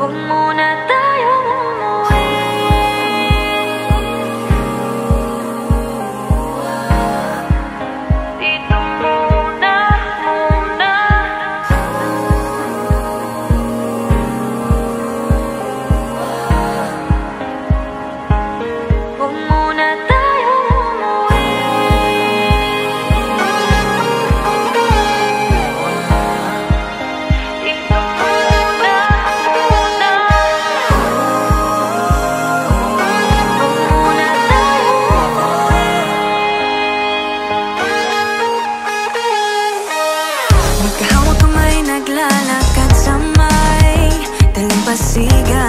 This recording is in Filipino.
Huwag muna tayong umuwi. Dito muna, muna. Huwag muna tayong umuwi. Dito muna, muna. Huwag muna tayong umuwi. Magkahawak kamay, naglalakad sa may dalampasigan.